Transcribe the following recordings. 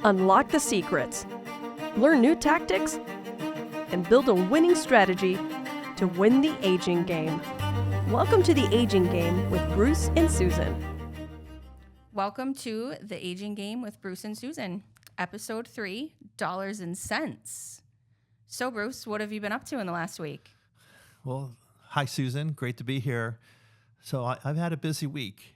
Unlock the secrets, learn new tactics, and build a winning strategy to win the aging game. Welcome to the Aging Game with Bruce and Susan. Welcome to the Aging Game with Bruce and Susan, episode 3, Dollars and Cents. So, Bruce, what have you been up to in the last week? Well, hi, Susan. Great to be here. So I've had a busy week.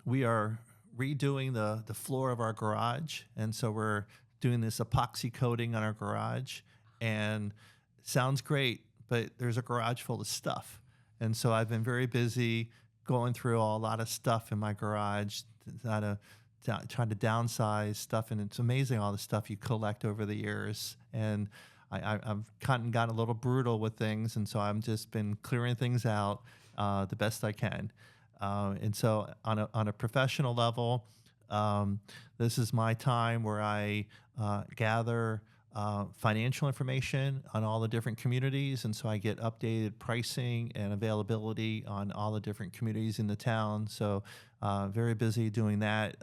We are redoing the floor of our garage, and so we're doing this epoxy coating on our garage, and it sounds great, but there's a garage full of stuff. And so I've been very busy going through a lot of stuff in my garage, trying to downsize stuff, and it's amazing all the stuff you collect over the years. And I've gotten a little brutal with things, and so I've just been clearing things out the best I can. And so on a professional level, this is my time where I gather financial information on all the different communities, and so I get updated pricing and availability on all the different communities in the town. So very busy doing that.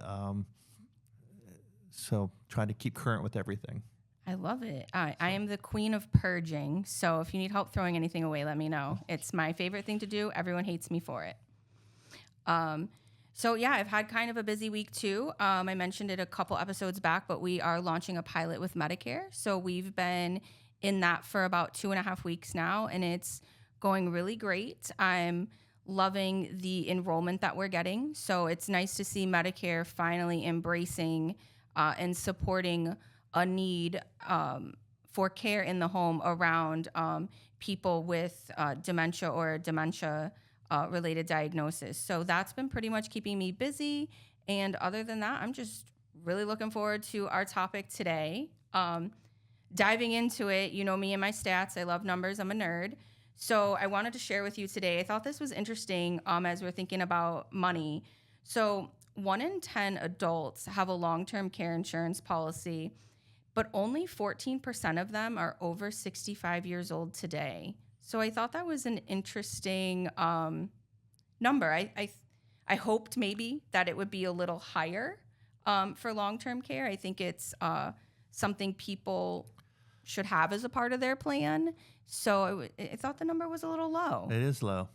So trying to keep current with everything. I love it. I am the queen of purging, so if you need help throwing anything away, let me know. It's my favorite thing to do. Everyone hates me for it. So yeah, I've had kind of a busy week too. I mentioned it a couple episodes back, but we are launching a pilot with Medicare. So we've been in that for about 2.5 weeks now, and it's going really great. I'm loving the enrollment that we're getting. So it's nice to see Medicare finally embracing and supporting a need for care in the home around people with dementia or dementia related diagnosis. So that's been pretty much keeping me busy. And other than that, I'm just really looking forward to our topic today. Diving into it, you know me and my stats. I love numbers. I'm a nerd. So I wanted to share with you today. I thought this was interesting as we're thinking about money. So 1 in 10 adults have a long-term care insurance policy, but only 14% of them are over 65 years old today. So I thought that was an interesting number. I hoped maybe that it would be a little higher for long-term care. I think it's something people should have as a part of their plan. So I thought the number was a little low. It is low.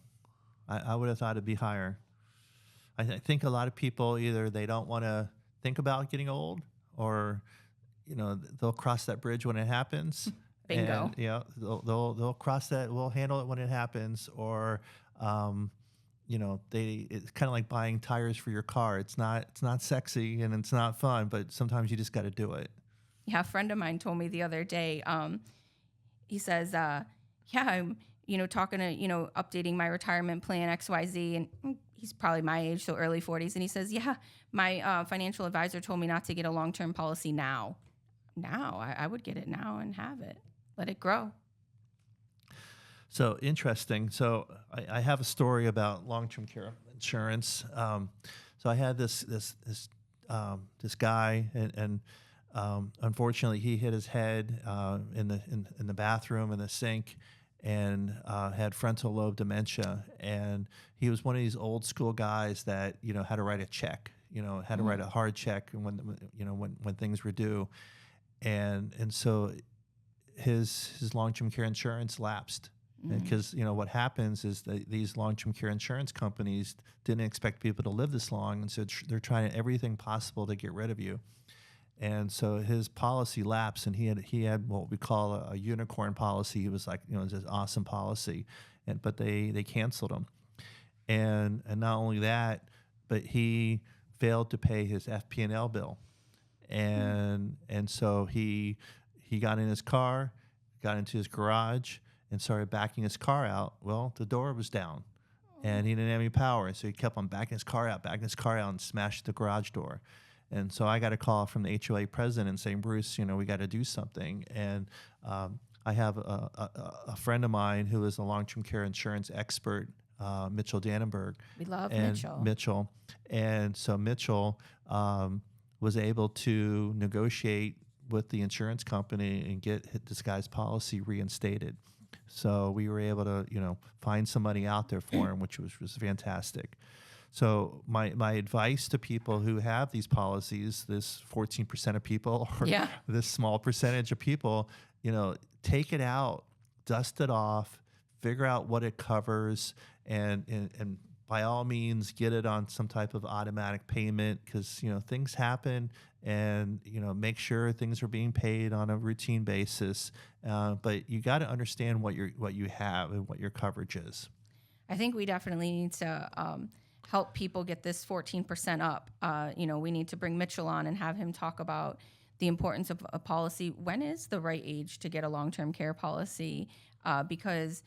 I would have thought it'd be higher. I think a lot of people either they don't want to think about getting old, or they'll cross that bridge when it happens. Bingo. And, they'll cross that. We'll handle it when it happens. Or, it's kind of like buying tires for your car. It's not sexy and it's not fun, but sometimes you just got to do it. Yeah, a friend of mine told me the other day. He says, I'm, talking to, updating my retirement plan XYZ, and he's probably my age, so early 40s, and he says, my financial advisor told me not to get a long-term policy now. I would get it now and have it. Let it grow. So interesting. So I have a story about long-term care insurance. So I had this guy, and unfortunately he hit his head in the bathroom in the sink, and had frontal lobe dementia. And he was one of these old school guys that had to write a check. Had to write a hard check when things were due. And so his long-term care insurance lapsed, because what happens is that these long-term care insurance companies didn't expect people to live this long, and so they're trying everything possible to get rid of you. And so his policy lapsed, and he had what we call a unicorn policy. He was like, it was an awesome policy, but they canceled him. And not only that, but he failed to pay his FP&L bill. And so he got in his car, got into his garage, and started backing his car out. Well, the door was down, and he didn't have any power, so he kept on backing his car out, and smashed the garage door. And so I got a call from the HOA president and saying, Bruce, we got to do something. And I have a friend of mine who is a long-term care insurance expert, Mitchell Dannenberg. We love Mitchell. And so Mitchell was able to negotiate with the insurance company and get this guy's policy reinstated. So we were able to, find some money out there for him, which was fantastic. So my advice to people who have these policies, this 14% of people, or Yeah. this small percentage of people, take it out, dust it off, figure out what it covers, and by all means get it on some type of automatic payment, because things happen, and make sure things are being paid on a routine basis. But you got to understand what you have and what your coverage is. I think we definitely need to help people get this 14% up. We need to bring Mitchell on and have him talk about the importance of a policy. When is the right age to get a long-term care policy? Because,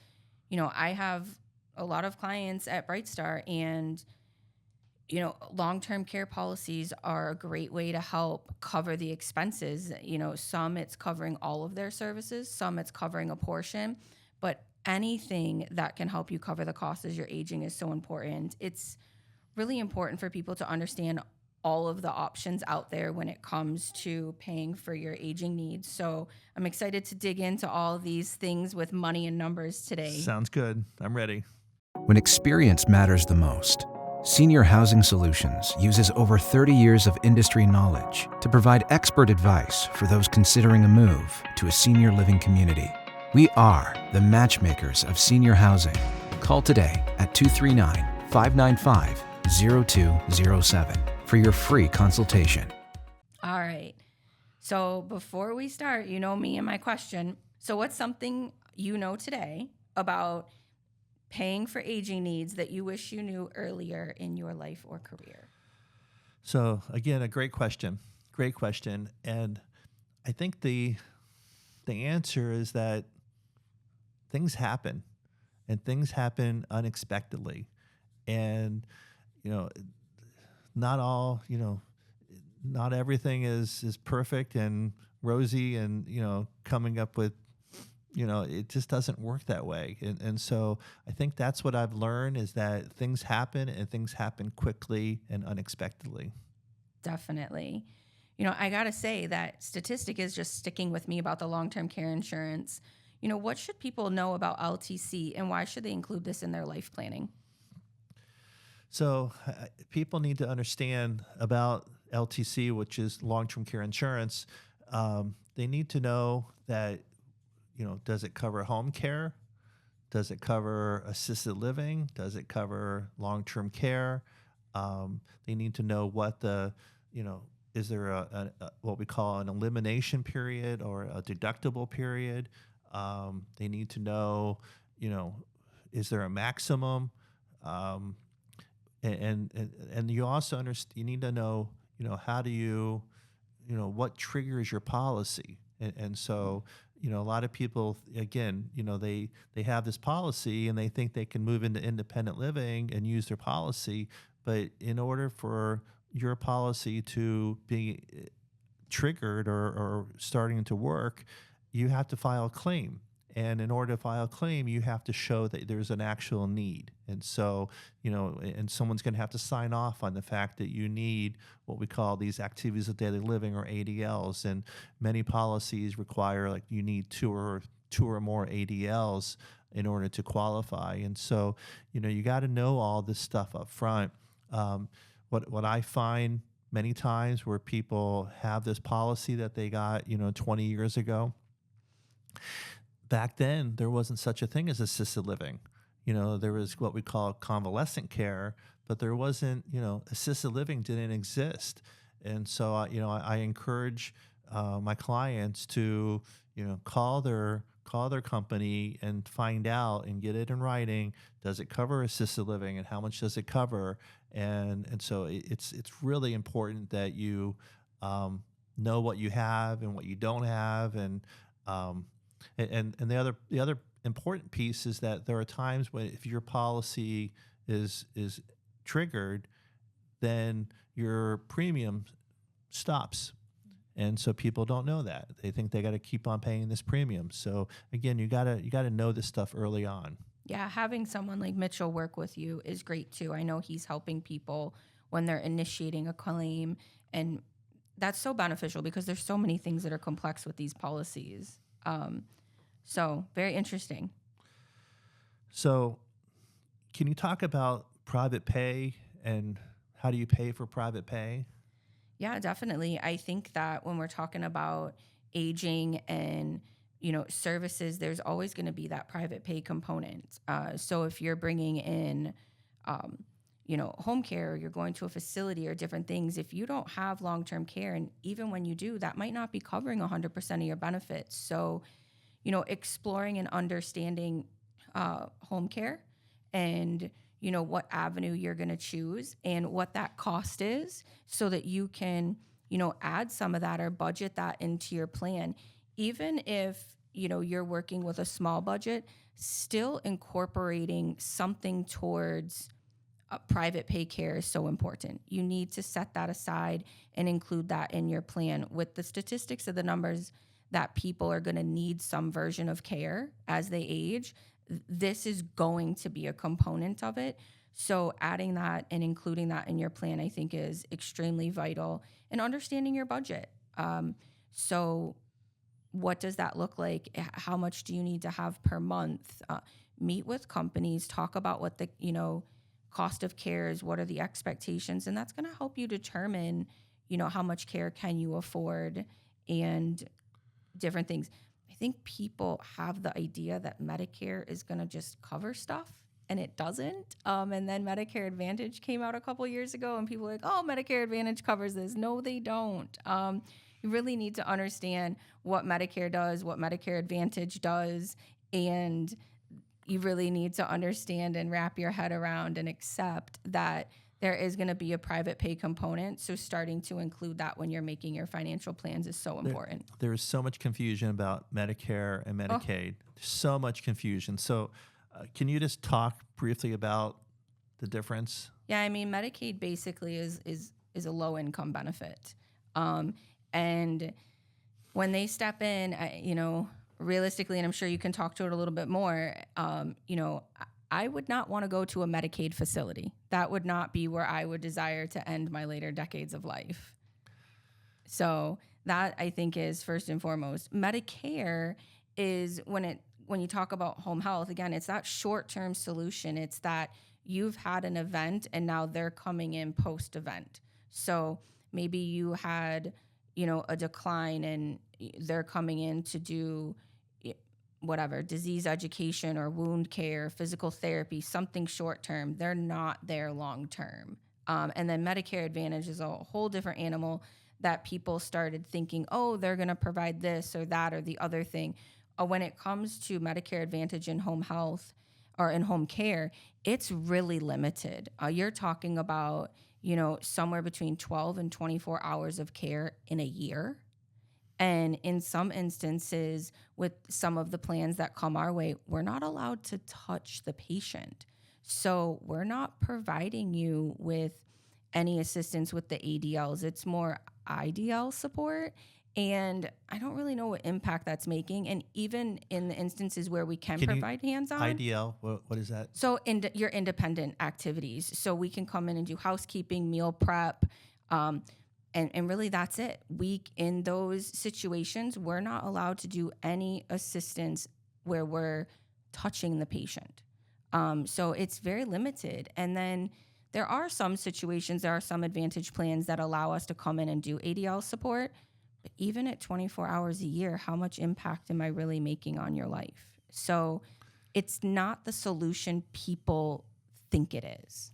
I have a lot of clients at Brightstar, and, long-term care policies are a great way to help cover the expenses. Some it's covering all of their services, some it's covering a portion, but anything that can help you cover the costs as you're aging is so important. It's really important for people to understand all of the options out there when it comes to paying for your aging needs. So I'm excited to dig into all these things with money and numbers today. Sounds good. I'm ready. When experience matters the most, Senior Housing Solutions uses over 30 years of industry knowledge to provide expert advice for those considering a move to a senior living community. We are the matchmakers of senior housing. Call today at 239-595-0207 for your free consultation. All right. So before we start, me and my question. So what's something today about paying for aging needs that you wish you knew earlier in your life or career? So again, a great question. Great question. And I think the answer is that things happen, and things happen unexpectedly. And, not everything is perfect and rosy, and, coming up with, it just doesn't work that way. And so I think that's what I've learned, is that things happen, and things happen quickly and unexpectedly. Definitely. I got to say that statistic is just sticking with me about the long-term care insurance. What should people know about LTC, and why should they include this in their life planning? So people need to understand about LTC, which is long-term care insurance. They need to know that, does it cover home care? Does it cover assisted living? Does it cover long-term care? They need to know what is there a what we call an elimination period or a deductible period? They need to know, is there a maximum? And you also you need to know, how do you, what triggers your policy? And so, a lot of people, again, they have this policy and they think they can move into independent living and use their policy. But in order for your policy to be triggered or starting to work, you have to file a claim. And in order to file a claim, you have to show that there's an actual need. And so, and someone's going to have to sign off on the fact that you need what we call these activities of daily living, or ADLs. And many policies require, like, you need two or more ADLs in order to qualify. And so, you got to know all this stuff up front. What I find many times where people have this policy that they got, 20 years ago, back then, there wasn't such a thing as assisted living. There was what we call convalescent care, but there wasn't, assisted living didn't exist. And so, I encourage my clients to, call their company and find out and get it in writing. Does it cover assisted living, and how much does it cover? And so it's really important that you know what you have and what you don't have. And the other important piece is that there are times when, if your policy is triggered, then your premium stops. And so people don't know that. They think they got to keep on paying this premium. So again, you gotta know this stuff early on. Yeah, having someone like Mitchell work with you is great too. I know he's helping people when they're initiating a claim, and that's so beneficial because there's so many things that are complex with these policies. So very interesting. So can you talk about private pay and how do you pay for private pay? Yeah, definitely. I think that when we're talking about aging and services, there's always going to be that private pay component. So if you're bringing in, um, home care, or you're going to a facility or different things, if you don't have long-term care, and even when you do, that might not be covering 100% of your benefits. So, exploring and understanding home care and what avenue you're going to choose and what that cost is, so that you can add some of that or budget that into your plan. Even if you're working with a small budget, still incorporating something towards private pay care is so important. You need to set that aside and include that in your plan. With the statistics of the numbers that people are going to need some version of care as they age, this is going to be a component of it. So adding that and including that in your plan, I think, is extremely vital. And understanding your budget. So what does that look like? How much do you need to have per month? Meet with companies, talk about what the cost of care is, what are the expectations, and that's going to help you determine how much care can you afford and different things. I think people have the idea that Medicare is going to just cover stuff, and it doesn't. And then Medicare Advantage came out a couple years ago, and people were like, oh, Medicare Advantage covers this. No, they don't. You really need to understand what Medicare does, what Medicare Advantage does, and you really need to understand and wrap your head around and accept that there is going to be a private pay component. So starting to include that when you're making your financial plans is so important. There is so much confusion about Medicare and Medicaid. So much confusion. So can you just talk briefly about the difference? Yeah, I mean, Medicaid basically is a low income benefit. And when they step in, realistically, and I'm sure you can talk to it a little bit more, I would not want to go to a Medicaid facility. That would not be where I would desire to end my later decades of life. So that, I think, is first and foremost. Medicare is when you talk about home health, again, it's that short-term solution. It's that you've had an event and now they're coming in post-event. So maybe you had, a decline and they're coming in to do whatever, disease education or wound care, physical therapy, something short-term. They're not there long-term. And then Medicare Advantage is a whole different animal that people started thinking, oh, they're going to provide this or that or the other thing. When it comes to Medicare Advantage in home health or in home care, it's really limited. You're talking about, somewhere between 12 and 24 hours of care in a year. And in some instances, with some of the plans that come our way, we're not allowed to touch the patient. So we're not providing you with any assistance with the ADLs. It's more IDL support. And I don't really know what impact that's making. And even in the instances where we can provide hands-on. IDL, what is that? So your independent activities. So we can come in and do housekeeping, meal prep, and really that's it. In those situations, we're not allowed to do any assistance where we're touching the patient. So it's very limited. And then there are some situations, there are some Advantage plans that allow us to come in and do ADL support. But even at 24 hours a year, how much impact am I really making on your life? So it's not the solution people think it is.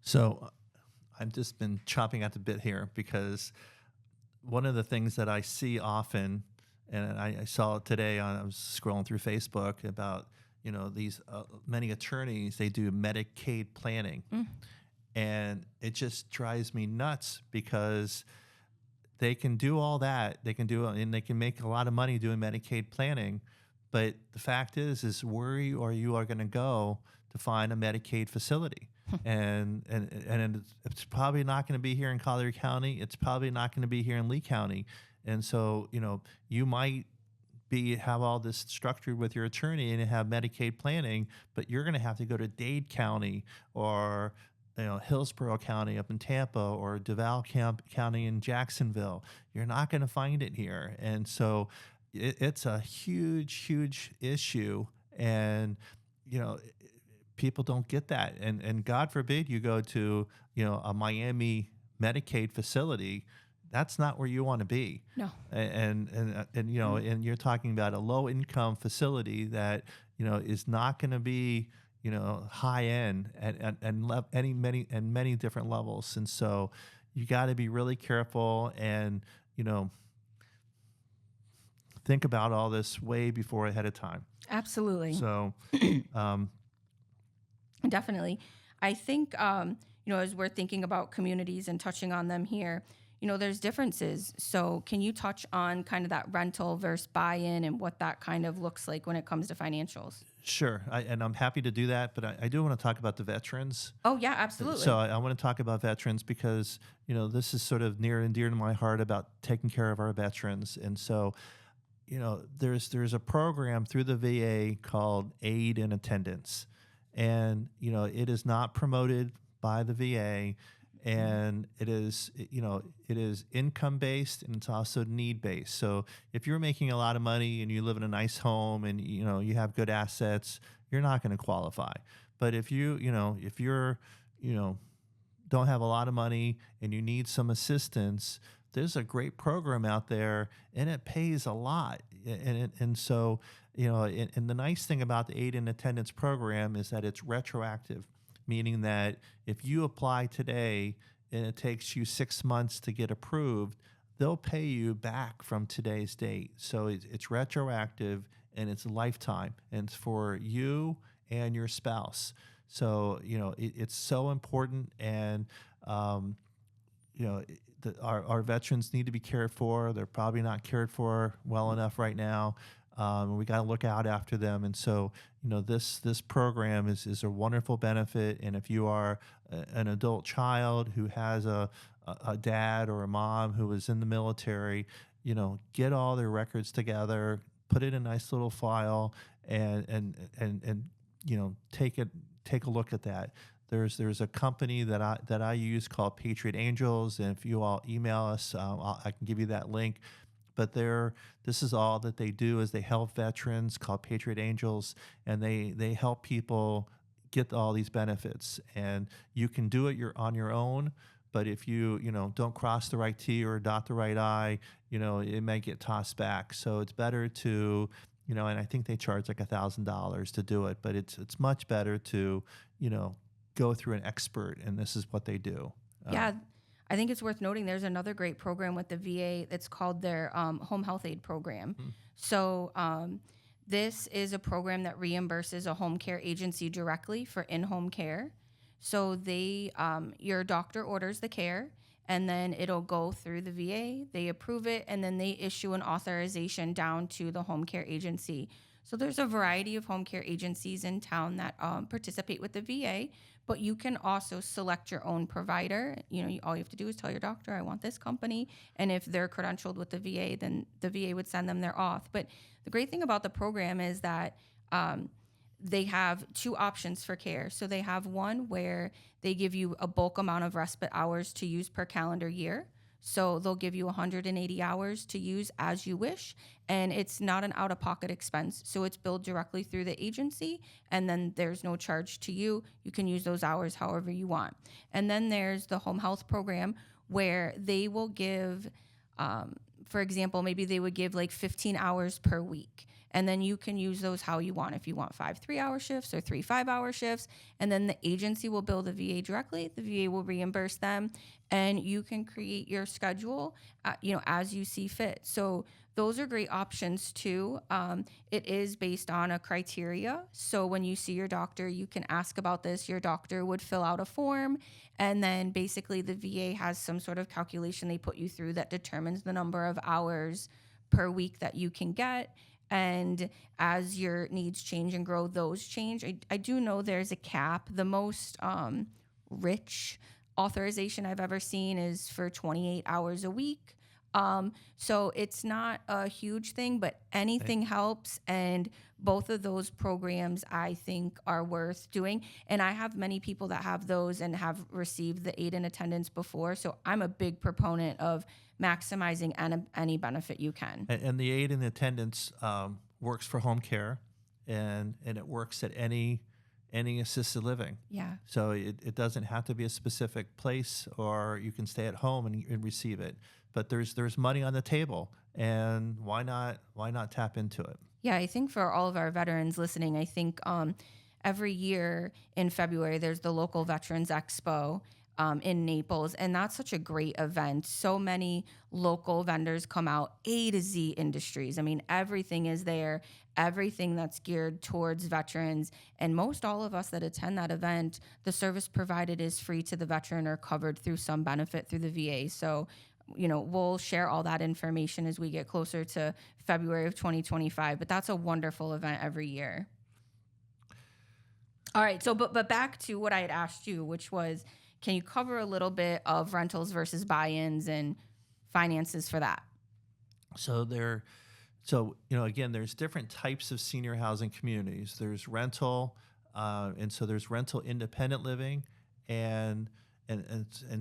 So I've just been chopping at the bit here because one of the things that I see often, and I saw it today I was scrolling through Facebook about, these many attorneys, they do Medicaid planning. And it just drives me nuts because they can do all that. They can do it, and they can make a lot of money doing Medicaid planning. But the fact is where you are going to go to find a Medicaid facility. and it's probably not going to be here in Collier County. It's probably not going to be here in Lee County. And so, you might have all this structured with your attorney and have Medicaid planning, but you're going to have to go to Dade County or Hillsborough County up in Tampa or Duval County in Jacksonville. You're not going to find it here. And so it's a huge, huge issue. And, people don't get that, and God forbid you go to a Miami Medicaid facility. That's not where you want to be. No. And you're talking about a low income facility that is not going to be high end and many different levels. And so you got to be really careful and think about all this way before ahead of time. Absolutely. So definitely. I think as we're thinking about communities and touching on them here, there's differences. So can you touch on kind of that rental versus buy-in and what that kind of looks like when it comes to financials? Sure. And I'm happy to do that, but I do want to talk about the veterans. Oh, yeah, absolutely. So I want to talk about veterans because, this is sort of near and dear to my heart about taking care of our veterans. And so, there's a program through the VA called Aid in Attendance. And, it is not promoted by the VA. And it is income based, and it's also need based. So if you're making a lot of money and you live in a nice home and you have good assets, you're not going to qualify. But if you're don't have a lot of money and you need some assistance, there's a great program out there, and it pays a lot. And so and the nice thing about the Aid in Attendance program is that it's retroactive. Meaning that if you apply today and it takes you 6 months to get approved, they'll pay you back from today's date. So it's retroactive and it's lifetime, and it's for you and your spouse. So it's so important, and our veterans need to be cared for. They're probably not cared for well enough right now. We got to look out after them. And so, this program is a wonderful benefit. And if you are an adult child who has a dad or a mom who is in the military, get all their records together, put it in a nice little file, and take a look at that. There's a company that I use called Patriot Angels, and if you all email us, I can give you that link. But this is all that they do is they help veterans, called Patriot Angels, and they help people get all these benefits. And you can do it on your own, but if you don't cross the right T or dot the right I, it may get tossed back. So it's better to and I think they charge like $1,000 to do it, but it's much better to go through an expert, and this is what they do. Yeah. I think it's worth noting there's another great program with the VA that's called their home health aid program. Mm-hmm. So this is a program that reimburses a home care agency directly for in-home care. So your doctor orders the care, and then it'll go through the VA, they approve it, and then they issue an authorization down to the home care agency. So there's a variety of home care agencies in town that participate with the VA, but you can also select your own provider. All you have to do is tell your doctor, I want this company. And if they're credentialed with the VA, then the VA would send them their auth. But the great thing about the program is that they have two options for care. So they have one where they give you a bulk amount of respite hours to use per calendar year. So they'll give you 180 hours to use as you wish, and it's not an out-of-pocket expense. So it's billed directly through the agency, and then there's no charge to you. You can use those hours however you want. And then there's the home health program where they will give, for example, maybe they would give like 15 hours per week. And then you can use those how you want. If you want 5 3-hour shifts or 3 5-hour shifts, and then the agency will bill the VA directly. The VA will reimburse them, and you can create your schedule, as you see fit. So those are great options too. It is based on a criteria. So when you see your doctor, you can ask about this. Your doctor would fill out a form, and then basically the VA has some sort of calculation they put you through that determines the number of hours per week that you can get. And as your needs change and grow, those change. I do know there's a cap. The most rich authorization I've ever seen is for 28 hours a week. So it's not a huge thing, but anything helps. And both of those programs, I think, are worth doing. And I have many people that have those and have received the Aid in Attendance before. So I'm a big proponent of maximizing any benefit you can. And the Aid in Attendance works for home care, and it works at any any assisted living. Yeah. So it doesn't have to be a specific place, or you can stay at home and receive it. But there's money on the table, and why not tap into it? Yeah, I think for all of our veterans listening, I think every year in February there's the local Veterans Expo in Naples, and that's such a great event. So many local vendors come out, A to Z industries. I mean, everything is there, everything that's geared towards veterans. And most all of us that attend that event, the service provided is free to the veteran or covered through some benefit through the VA. So, we'll share all that information as we get closer to February of 2025. But that's a wonderful event every year. All right. So, but back to what I had asked you, which was, can you cover a little bit of rentals versus buy-ins and finances for that? So again, there's different types of senior housing communities. There's rental, and so there's rental independent living, and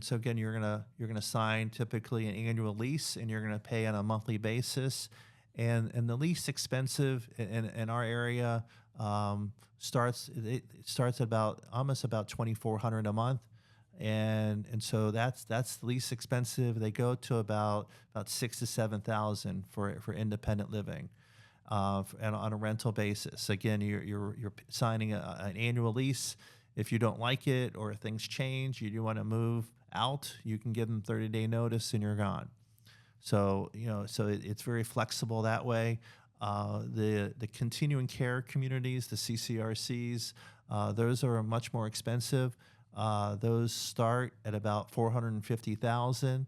so again, you're gonna sign typically an annual lease, and you're gonna pay on a monthly basis, and the least expensive in our area starts at about almost about $2,400 a month. And so that's the least expensive. They go to about $6,000 to $7,000 for independent living, and on a rental basis. Again, you're signing an annual lease. If you don't like it, or if things change, you want to move out, you can give them 30-day notice and you're gone. So it's very flexible that way. The continuing care communities, the CCRCs, those are much more expensive. Those start at about $450,000.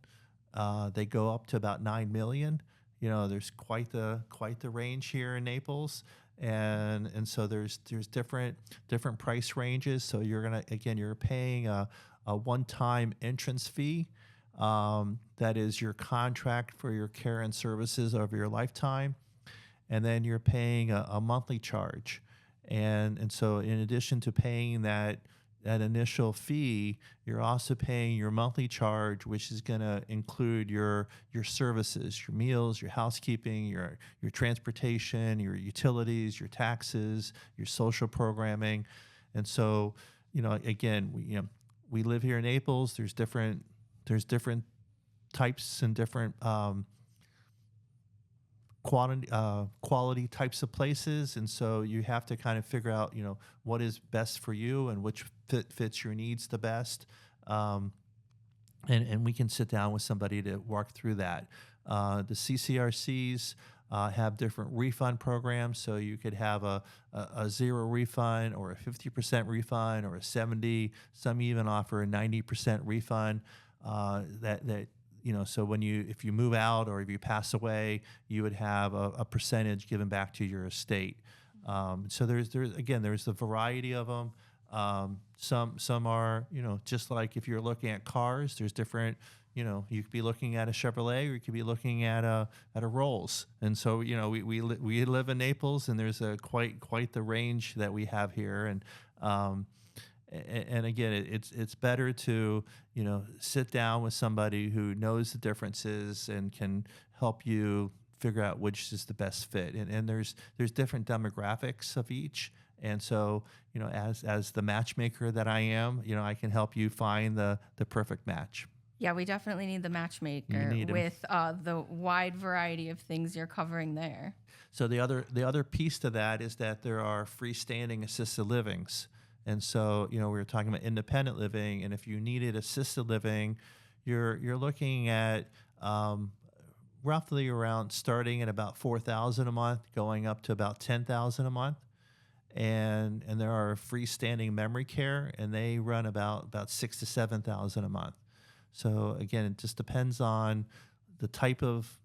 They go up to about $9 million. There's quite the range here in Naples, and so there's different price ranges. So you're paying a one-time entrance fee. That is your contract for your care and services over your lifetime, and then you're paying a monthly charge. And so in addition to paying that initial fee, you're also paying your monthly charge, which is going to include your services, your meals, your housekeeping, your transportation, your utilities, your taxes, your social programming. And so, again, we live here in Naples. There's different types and different quality types of places, and so you have to kind of figure out what is best for you and which fits your needs the best, and we can sit down with somebody to walk through that. The CCRCs have different refund programs, so you could have a 0 refund, or a 50% refund, or a 70. Some even offer a 90% refund. So if you move out or if you pass away, you would have a percentage given back to your estate. So there's the variety of them. Some are, just like if you're looking at cars, there's different, you could be looking at a Chevrolet, or you could be looking at a Rolls. And so, we live in Naples, and there's quite the range that we have here. And again, it's better to sit down with somebody who knows the differences and can help you figure out which is the best fit. And there's different demographics of each. And so as the matchmaker that I am, I can help you find the perfect match. Yeah, we definitely need the matchmaker with the wide variety of things you're covering there. So the other piece to that is that there are freestanding assisted livings. And so, we were talking about independent living, and if you needed assisted living, you're looking at roughly around starting at about $4,000 a month, going up to about $10,000 a month. And there are freestanding memory care, and they run about $6,000 to $7,000 a month. So again, it just depends on the type of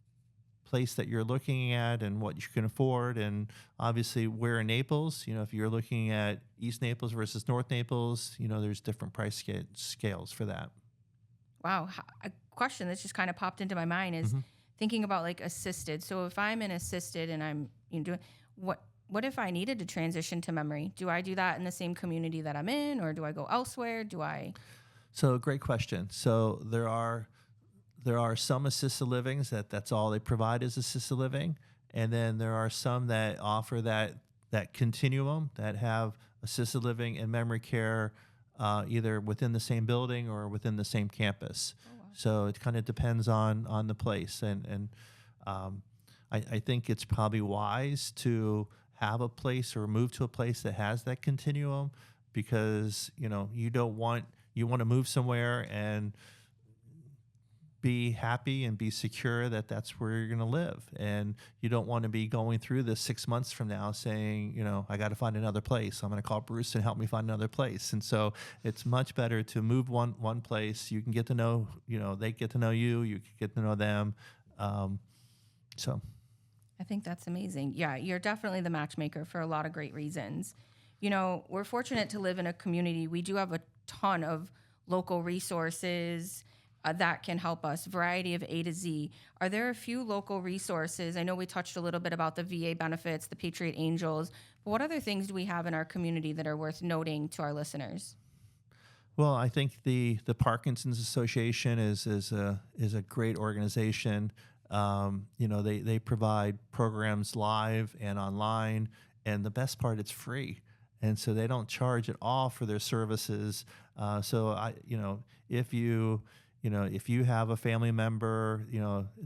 place that you're looking at and what you can afford. And obviously, we're in Naples. If you're looking at East Naples versus North Naples, there's different price scales for that. Wow. A question that just kind of popped into my mind is thinking about like assisted. So if I'm in assisted and I'm doing what if I needed to transition to memory? Do I do that in the same community that I'm in, or do I go elsewhere? So great question. So there are some assisted livings that's all they provide is assisted living, and then there are some that offer that continuum, that have assisted living and memory care, either within the same building or within the same campus. Oh, wow. So it kind of depends on the place, and I think it's probably wise to have a place or move to a place that has that continuum, because you want to move somewhere and be happy and be secure that that's where you're going to live, and you don't want to be going through this 6 months from now saying, I got to find another place. I'm going to call Bruce and help me find another place. And so it's much better to move one place. You can get to know, they get to know you, you get to know them. So I think that's amazing. Yeah, you're definitely the matchmaker for a lot of great reasons. We're fortunate to live in a community. We do have a ton of local resources that can help us, variety of A to Z. Are there a few local resources? I know we touched a little bit about the VA benefits, the Patriot Angels, but what other things do we have in our community that are worth noting to our listeners? Well, I think the Parkinson's Association is a great organization. They provide programs live and online, and the best part, it's free, and so they don't charge at all for their services. If you have a family member,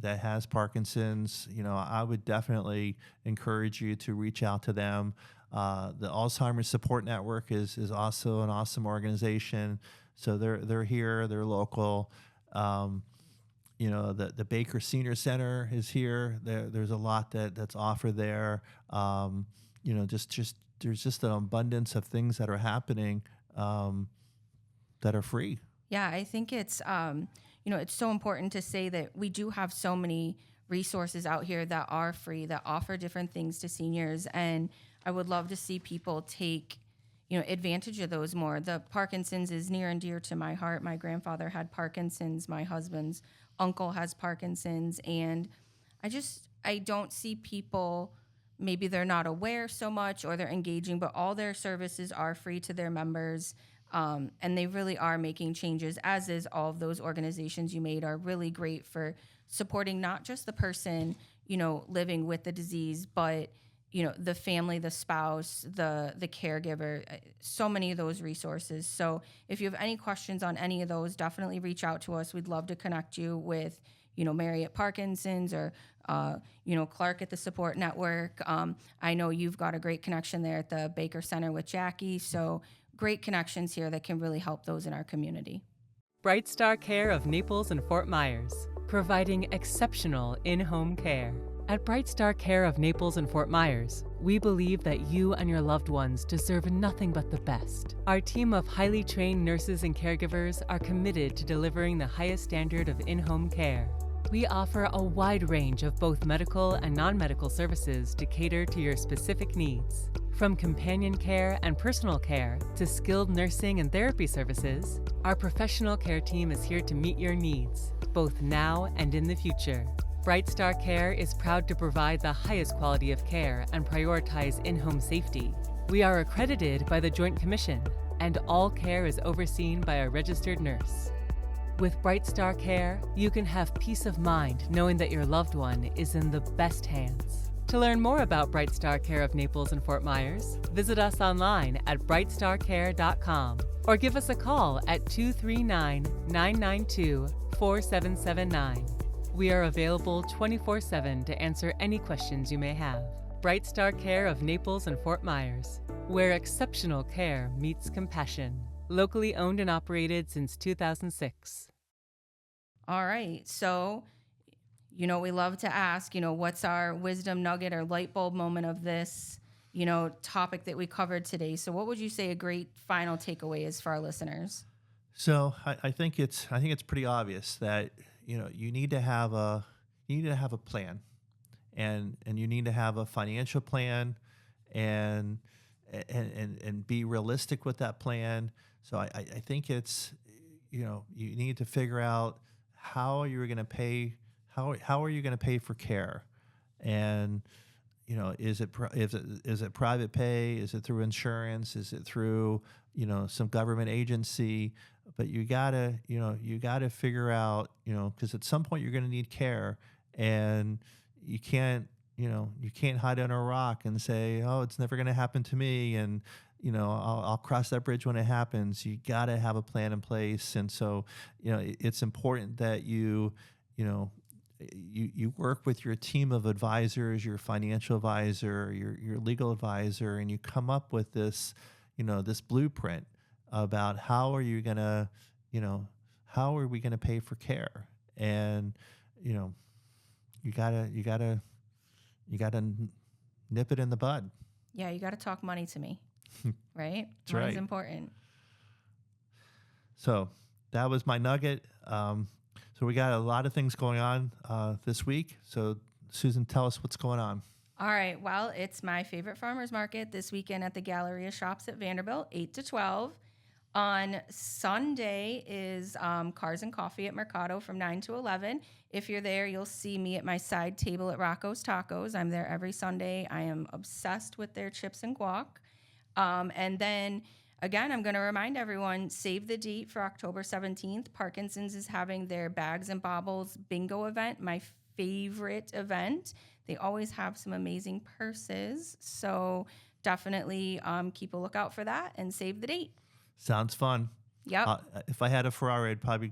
that has Parkinson's, I would definitely encourage you to reach out to them. The Alzheimer's Support Network is also an awesome organization. So they're here, they're local. The Baker Senior Center is here. There's a lot that's offered there. There's just an abundance of things that are happening that are free. Yeah, I think it's it's so important to say that we do have so many resources out here that are free, that offer different things to seniors, and I would love to see people take advantage of those more. The Parkinson's is near and dear to my heart. My grandfather had Parkinson's. My husband's uncle has Parkinson's, and I don't see people. Maybe they're not aware so much, or they're engaging, but all their services are free to their members. And they really are making changes, as is all of those organizations you made are really great for supporting not just the person, living with the disease, but, the family, the spouse, the caregiver, so many of those resources. So if you have any questions on any of those, definitely reach out to us. We'd love to connect you with, Mary at Parkinson's or, Clark at the Support Network. I know you've got a great connection there at the Baker Center with Jackie. So great connections here that can really help those in our community. Bright Star Care of Naples and Fort Myers, providing exceptional in-home care. At Bright Star Care of Naples and Fort Myers, we believe that you and your loved ones deserve nothing but the best. Our team of highly trained nurses and caregivers are committed to delivering the highest standard of in-home care. We offer a wide range of both medical and non-medical services to cater to your specific needs. From companion care and personal care to skilled nursing and therapy services, our professional care team is here to meet your needs, both now and in the future. Bright Star Care is proud to provide the highest quality of care and prioritize in-home safety. We are accredited by the Joint Commission, and all care is overseen by a registered nurse. With Bright Star Care, you can have peace of mind knowing that your loved one is in the best hands. To learn more about Bright Star Care of Naples and Fort Myers, visit us online at brightstarcare.com or give us a call at 239-992-4779. We are available 24/7 to answer any questions you may have. Bright Star Care of Naples and Fort Myers, where exceptional care meets compassion. Locally owned and operated since 2006. All right. So, we love to ask, what's our wisdom nugget or light bulb moment of this, topic that we covered today. So what would you say a great final takeaway is for our listeners? So I think it's pretty obvious that, you need to have a plan, and you need to have a financial plan and be realistic with that plan. So I think it's, you need to figure out how you're going to pay. How are you going to pay for care? And, is it private pay? Is it through insurance? Is it through, some government agency? But you gotta figure out, because at some point you're going to need care, and you can't hide under a rock and say, oh, it's never going to happen to me. And, I'll cross that bridge when it happens. You got to have a plan in place. And so, it's important that you work with your team of advisors, your financial advisor, your legal advisor, and you come up with this, this blueprint about how are we going to pay for care. And, you gotta nip it in the bud. Yeah, you got to talk money to me, right? That's Money's right. important. So that was my nugget. So we got a lot of things going on this week. So Susan, tell us what's going on. All right. Well, it's my favorite farmers market this weekend at the Galleria Shops at Vanderbilt, 8 to 12. On Sunday is Cars and Coffee at Mercado from 9 to 11. If you're there, you'll see me at my side table at Rocco's Tacos. I'm there every Sunday. I am obsessed with their chips and guac. And then, again, I'm going to remind everyone, save the date for October 17th. Parkinson's is having their Bags and Baubles bingo event, my favorite event. They always have some amazing purses. So definitely keep a lookout for that and save the date. Sounds fun. Yep. If I had a Ferrari, I'd probably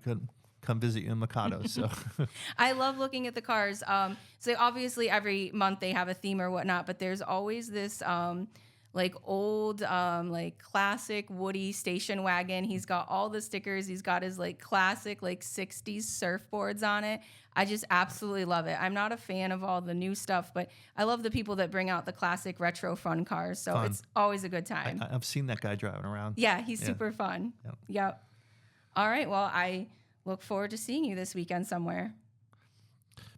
come visit you in Mikado. So I love looking at the cars. So obviously every month they have a theme or whatnot, but there's always this old classic Woody station wagon. He's got all the stickers. He's got his classic 60s surfboards on it. I just absolutely love it. I'm not a fan of all the new stuff, but I love the people that bring out the classic retro fun cars. So It's always a good time. I've seen that guy driving around. Yeah, he's super fun. Yep. All right. Well, I look forward to seeing you this weekend somewhere.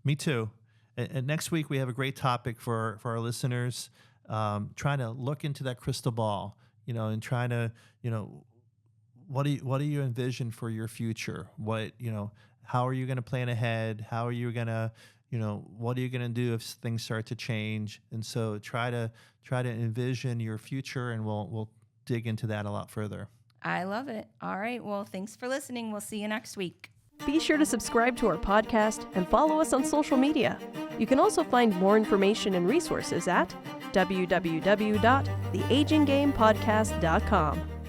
Me too. And next week we have a great topic for our listeners. Trying to look into that crystal ball, and trying to, what do you envision for your future? How are you going to plan ahead? How are you going to, what are you going to do if things start to change? And so try to envision your future, and we'll dig into that a lot further. I love it. All right. Well, thanks for listening. We'll see you next week. Be sure to subscribe to our podcast and follow us on social media. You can also find more information and resources at www.theaginggamepodcast.com.